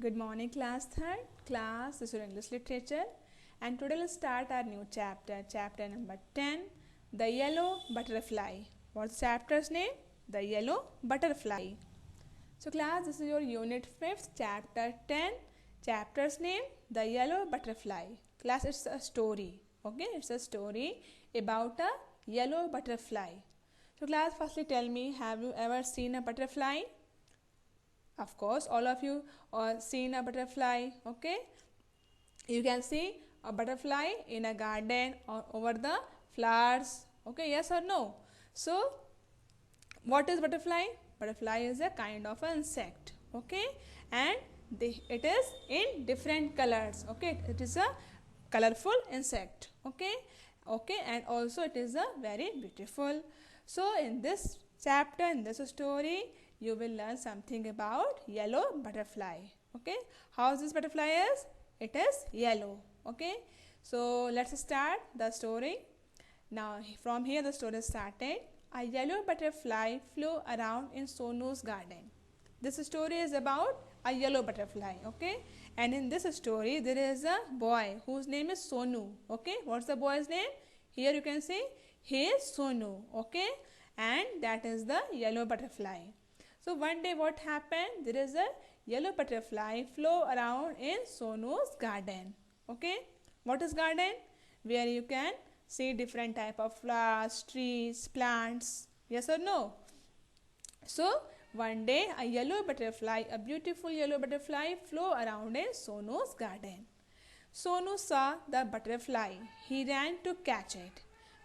Good morning, class third. Class, this is English literature, and today we'll start our new chapter, chapter number 10, The Yellow Butterfly. What's the chapter's name? The Yellow Butterfly. So, class, this is your unit 5th, chapter 10. Chapter's name, The Yellow Butterfly. Class, it's a story. Okay, it's a story about a yellow butterfly. So, class, firstly tell me, have you ever seen a butterfly? Of course, all of you seen a butterfly. Okay, you can see a butterfly in a garden or over the flowers. Okay, yes or no? So, what is butterfly? Butterfly is a kind of an insect. Okay, and it is in different colors. Okay, it is a colorful insect. Okay, and also it is a very beautiful. So, in this chapter, in this story, you will learn something about yellow butterfly. Okay, how this butterfly is? It is yellow. Okay, so let's start the story. Now, from here the story started. A yellow butterfly flew around in Sonu's garden. This story is about a yellow butterfly. Okay, and in this story there is a boy whose name is Sonu. Okay, what's the boy's name? Here you can see he is Sonu. Okay, and that is the yellow butterfly. So one day what happened? There is a yellow butterfly flew around in Sonu's garden. Okay, what is garden? Where you can see different type of flowers, trees, plants. Yes or no? So one day a yellow butterfly, a beautiful yellow butterfly flew around in Sonu's garden. Sonu saw the butterfly. He ran to catch it.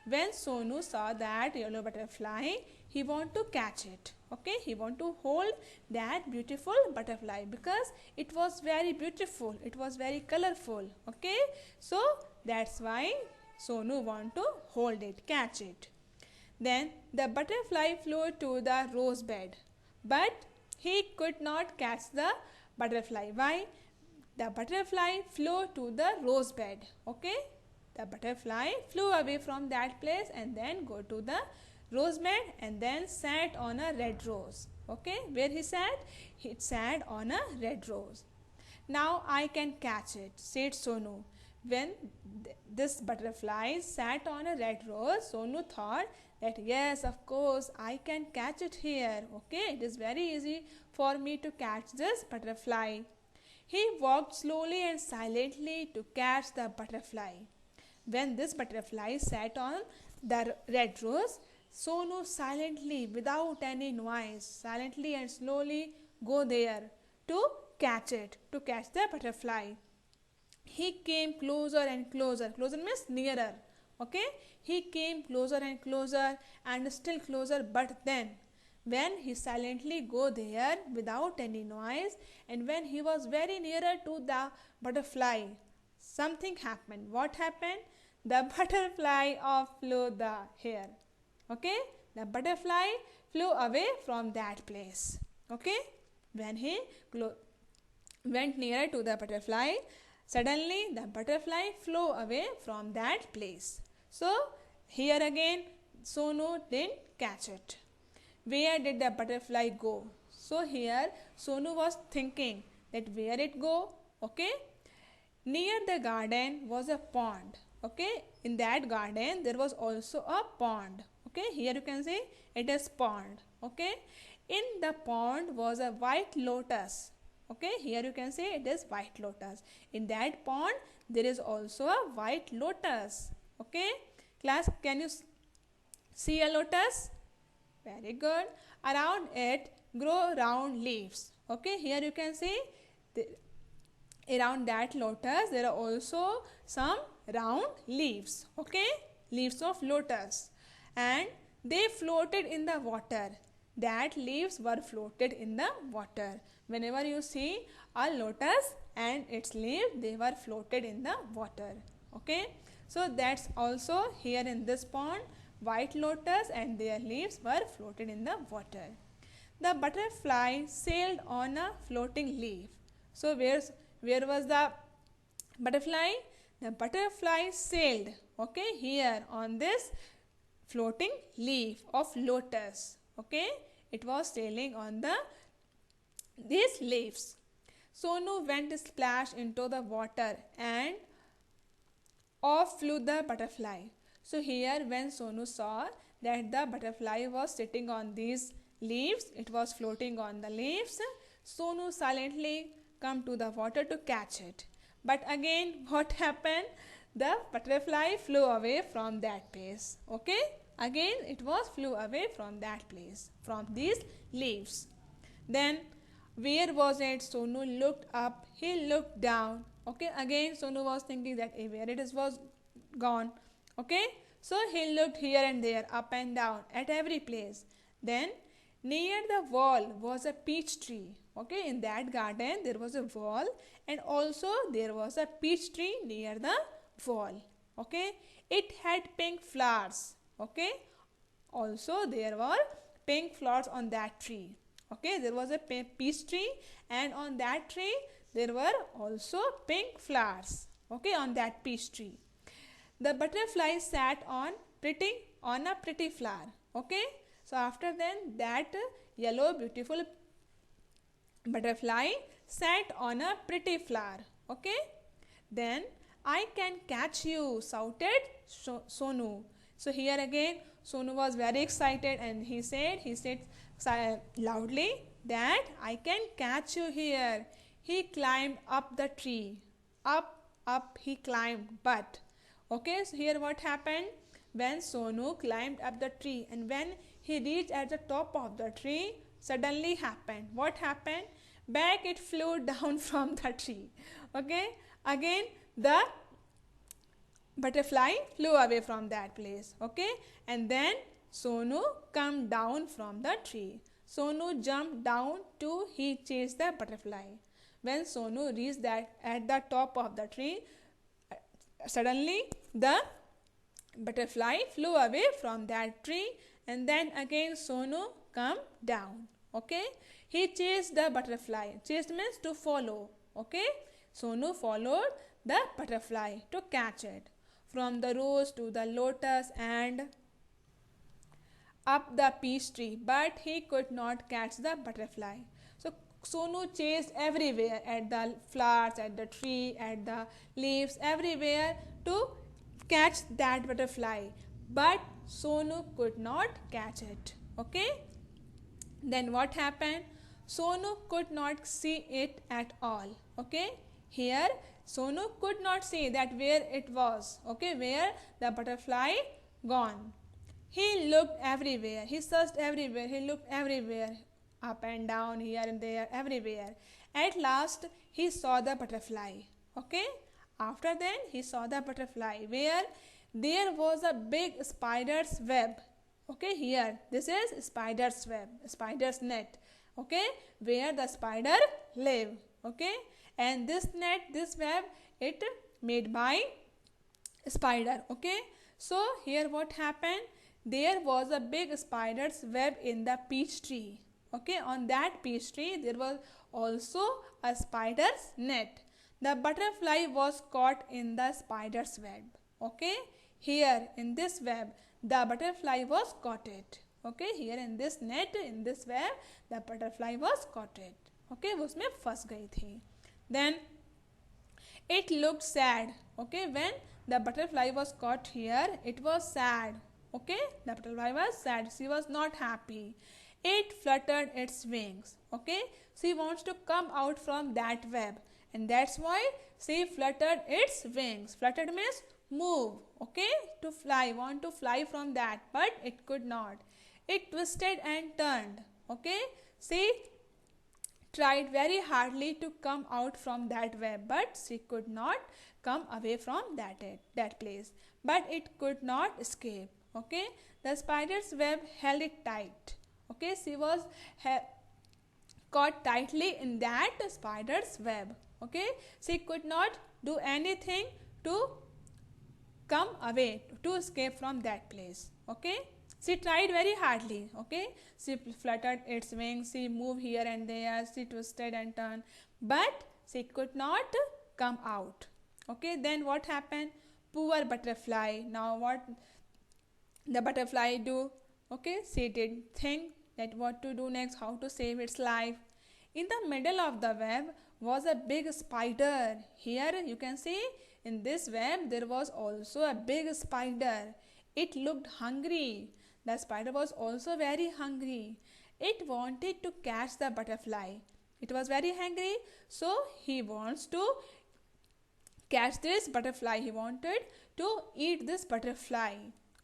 When Sonu saw that yellow butterfly, he want to catch it. Okay, he want to hold that beautiful butterfly because it was very beautiful. It was very colorful. Okay, so that's why Sonu want to hold it, catch it. Then the butterfly flew to the rose bed, but he could not catch the butterfly. Why? The butterfly flew to the rose bed. Okay, the butterfly flew away from that place and then go to the rose bed and then sat on a red rose. Okay, where he sat? He sat on a red rose. Now I can catch it, said Sonu. When this butterfly sat on a red rose, Sonu thought that yes, of course, I can catch it here. Okay, it is very easy for me to catch this butterfly. He walked slowly and silently to catch the butterfly. When this butterfly sat on the red rose, Sonu silently, without any noise, silently and slowly go there to catch it, to catch the butterfly. He came closer and closer. Closer means nearer. Okay, he came closer and closer and still closer, but then when he silently go there without any noise and when he was very nearer to the butterfly, something happened. What happened? The butterfly flew the hair. Okay, the butterfly flew away from that place. Okay, when he went nearer to the butterfly, suddenly the butterfly flew away from that place. So here again Sonu didn't catch it. Where did the butterfly go? So here Sonu was thinking that where it go. Okay, near the garden was a pond. Okay, in that garden there was also a pond. Okay, here you can see it is pond. Okay, in the pond was a white lotus. Okay, here you can see it is white lotus. In that pond there is also a white lotus. Okay, class, can you see a lotus? Very good. Around it grow round leaves. Okay, here you can see around that lotus there are also some round leaves. Okay, leaves of lotus, and they floated in the water. That leaves were floated in the water. Whenever you see a lotus and its leaves, they were floated in the water. Okay, so that's also here in this pond, white lotus and their leaves were floated in the water. The butterfly sailed on a floating leaf. So where was the butterfly? The butterfly sailed, okay, here on this floating leaf of lotus. Okay, it was sailing on these leaves. Sonu went splash into the water and off flew the butterfly. So here when Sonu saw that the butterfly was sitting on these leaves, it was floating on the leaves, Sonu silently come to the water to catch it. But again what happened? The butterfly flew away from that place. Okay? Again it was flew away from that place, from these leaves. Then where was it? Sonu looked up, he looked down. Okay, again Sonu was thinking that where it is was gone. Okay, so he looked here and there, up and down, at every place. Then near the wall was a peach tree. Okay, in that garden there was a wall, and also there was a peach tree near the wall. Okay, it had pink flowers. Okay, also there were pink flowers on that tree. Okay, there was a peach tree, and on that tree there were also pink flowers. Okay, on that peach tree. The butterfly sat on a pretty flower. Okay, so after then that yellow beautiful butterfly sat on a pretty flower. Okay, then I can catch you, shouted Sonu. So here again Sonu was very excited, and he said loudly that I can catch you here. He climbed up the tree. Up he climbed, but okay, so here what happened? When Sonu climbed up the tree, and when he reached at the top of the tree, suddenly happened. What happened? Back it flew down from the tree. Okay, again the butterfly flew away from that place. Okay, and then Sonu come down from the tree. Sonu jumped down to he chased the butterfly. When Sonu reached that at the top of the tree, suddenly the butterfly flew away from that tree, and then again Sonu come down. Okay, he chased the butterfly. Chased means to follow. Okay, Sonu followed the butterfly to catch it from the rose to the lotus and up the peach tree, but he could not catch the butterfly. So Sonu chased everywhere, at the flowers, at the tree, at the leaves, everywhere to catch that butterfly, but Sonu could not catch it. Okay, then what happened? Sonu could not see it at all. Okay, here Sonu could not see that where it was. Okay, where the butterfly gone. He looked everywhere, he searched everywhere, he looked everywhere, up and down, here and there, everywhere. At last he saw the butterfly. Okay, after then he saw the butterfly where there was a big spider's web. Okay, here this is spider's web, spider's net. Okay, where the spider live. Okay, and this net, this web, it made by spider. Okay, so here what happened? There was a big spider's web in the peach tree. Okay, on that peach tree there was also a spider's net. The butterfly was caught in the spider's web. Okay, here in this web the butterfly was caught it. Okay, here in this net, in this web, the butterfly was caught it. Okay, वो उसमें फंस गई थी. Then it looked sad. Okay, when the butterfly was caught here, it was sad. Okay, the butterfly was sad. She was not happy. It fluttered its wings. Okay, she wants to come out from that web, and that's why she fluttered its wings. Fluttered means move. Okay, to fly, want to fly from that, but it could not. It twisted and turned. Okay, she tried very hardly to come out from that web, but she could not come away from that place. But it could not escape. Okay, the spider's web held it tight. Okay, she was caught tightly in that spider's web. Okay, she could not do anything to come away, to escape from that place. Okay, she tried very hardly. Okay, she fluttered its wings, she moved here and there, she twisted and turned, but she could not come out. Okay, then what happened? Poor butterfly. Now what the butterfly do? Okay, she did think that what to do next, how to save its life. In the middle of the web was a big spider. Here you can see in this web there was also a big spider. It looked hungry. The spider was also very hungry. It wanted to catch the butterfly. It was very hungry, so he wants to catch this butterfly. He wanted to eat this butterfly.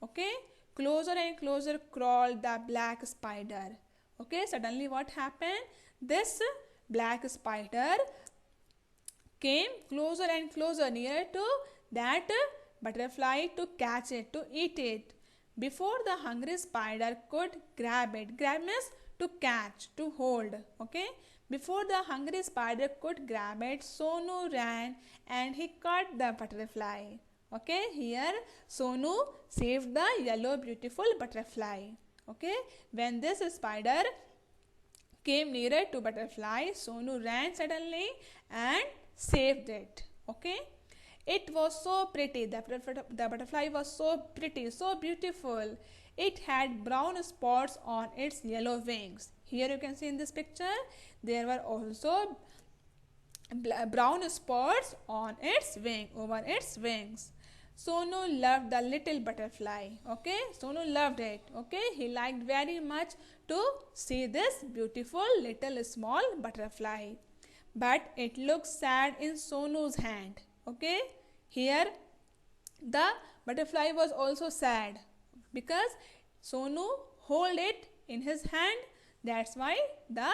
Okay, closer and closer crawled the black spider. Okay, suddenly what happened? This black spider came closer and closer near to that butterfly to catch it, to eat it. Before the hungry spider could grab it, grab means to catch, to hold. Okay, before the hungry spider could grab it, Sonu ran and he caught the butterfly. Okay, here Sonu saved the yellow beautiful butterfly. Okay, when this spider came nearer to butterfly, Sonu ran suddenly and saved it. Okay, it was so pretty. The butterfly was so pretty, so beautiful. It had brown spots on its yellow wings. Here you can see in this picture there were also brown spots on its wing, over its wings. Sonu loved the little butterfly. Okay, Sonu loved it. Okay, he liked very much to see this beautiful little small butterfly. But it looked sad in Sonu's hand. Okay, here the butterfly was also sad because Sonu hold it in his hand. That's why the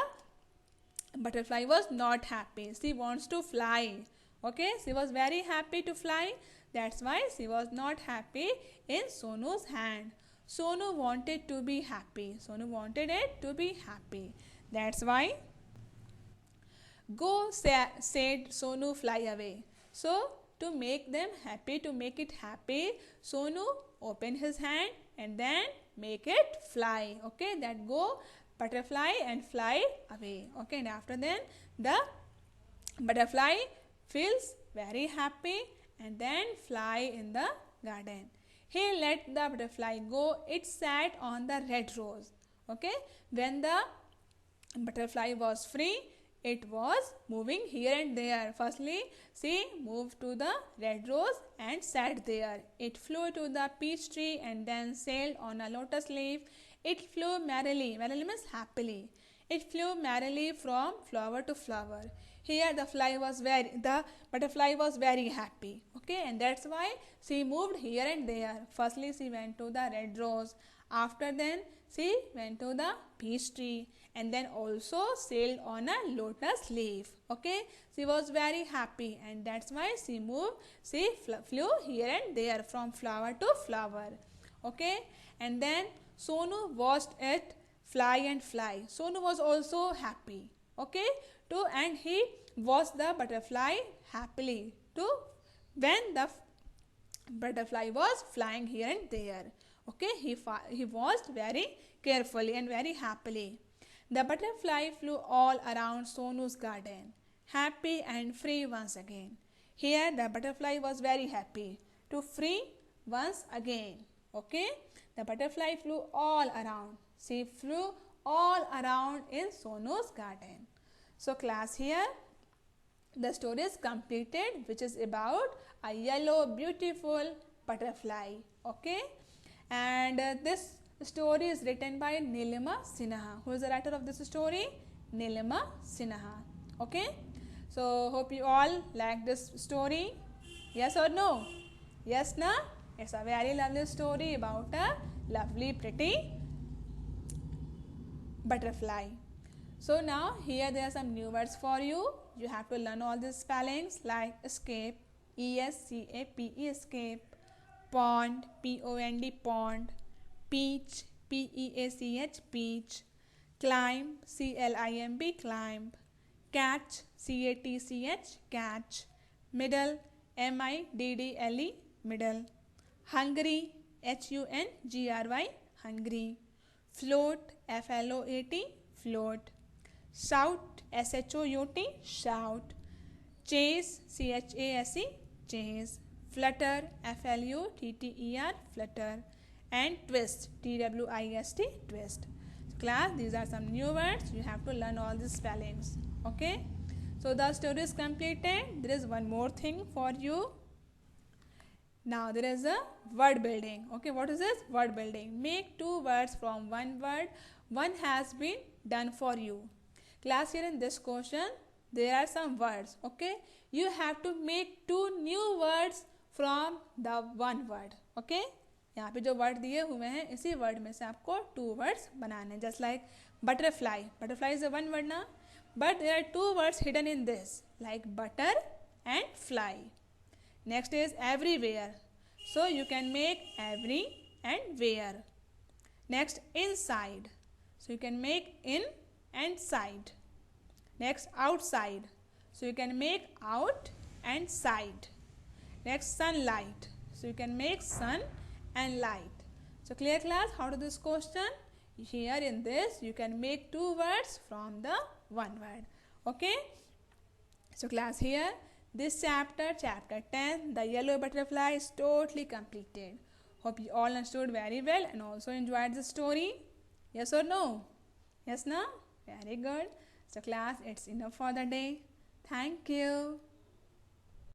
butterfly was not happy. She wants to fly. Okay, she was very happy to fly. That's why she was not happy in Sonu's hand. Sonu wanted to be happy. Sonu wanted it to be happy. That's why go, said Sonu, fly away. So to make them happy, to make it happy, Sonu open his hand and then make it fly. Okay, that go butterfly and fly away. Okay, and after then the butterfly feels very happy and then fly in the garden. He let the butterfly go. It sat on the red rose. Okay, when the butterfly was free, it was moving here and there. Firstly, she moved to the red rose and sat there. It flew to the peach tree and then sailed on a lotus leaf. It flew merrily. Merrily means happily. It flew merrily from flower to flower. Here the butterfly was very happy. Okay, and that's why she moved here and there. Firstly, she went to the red rose. After then, she went to the peach tree and then also sailed on a lotus leaf. Okay, she was very happy and that's why she moved. She flew here and there from flower to flower. Okay, and then Sonu watched it fly and fly. Sonu was also happy. Okay, and he watched the butterfly happily too when the butterfly was flying here and there. Okay, he watched very carefully and very happily. The butterfly flew all around Sonu's garden, happy and free once again. Here the butterfly was very happy to free once again. Okay, the butterfly flew all around. She flew all around in Sonu's garden. So class, here the story is completed, which is about a yellow beautiful butterfly. Okay, and this story is written by Nilima Sinha. Who is the writer of this story? Nilima Sinha. Okay, so hope you all like this story. Yes or no? Yes, na? It's a very lovely story about a lovely pretty butterfly. So now here there are some new words for you. You have to learn all these spellings like escape, E-S-C-A-P-E, escape, pond, P-O-N-D, pond, peach, P-E-A-C-H, peach, climb, C-L-I-M-B, climb, catch, C-A-T-C-H, catch, middle, M-I-D-D-L-E, middle, hungry, H-U-N-G-R-Y, hungry, float, F-L-O-A-T, float, shout, S-H-O-U-T, shout, chase, C-H-A-S-E, chase, flutter, F-L-U-T-T-E-R, flutter, and twist, T-W-I-S-T, twist. Class, these are some new words. You have to learn all these spellings. Okay, So the story is completed. There is one more thing for you. Now there is a word building. Okay, what is this? Word building. Make two words from one word. One has been done for you. Class, here in this question there are some words. Okay, you have to make two new words from the one word. Okay, यहाँ पे जो word दिए हुए हैं इसी word में से आपको टू वर्ड्स बनाने. Just like butterfly. Butterfly is a one word ना, but there are two words hidden in this, like butter and fly. Next is everywhere. So you can make every and where. Next, inside. So you can make in and side. Next, outside. So you can make out and side. Next, sunlight. So you can make sun and light. So clear class, how to this question? Here in this you can make two words from the one word. Okay. So class, here this chapter 10, the yellow butterfly, is totally completed. Hope you all understood very well and also enjoyed the story. Yes or no? Yes, no? Very good. So class, it's enough for the day. Thank you.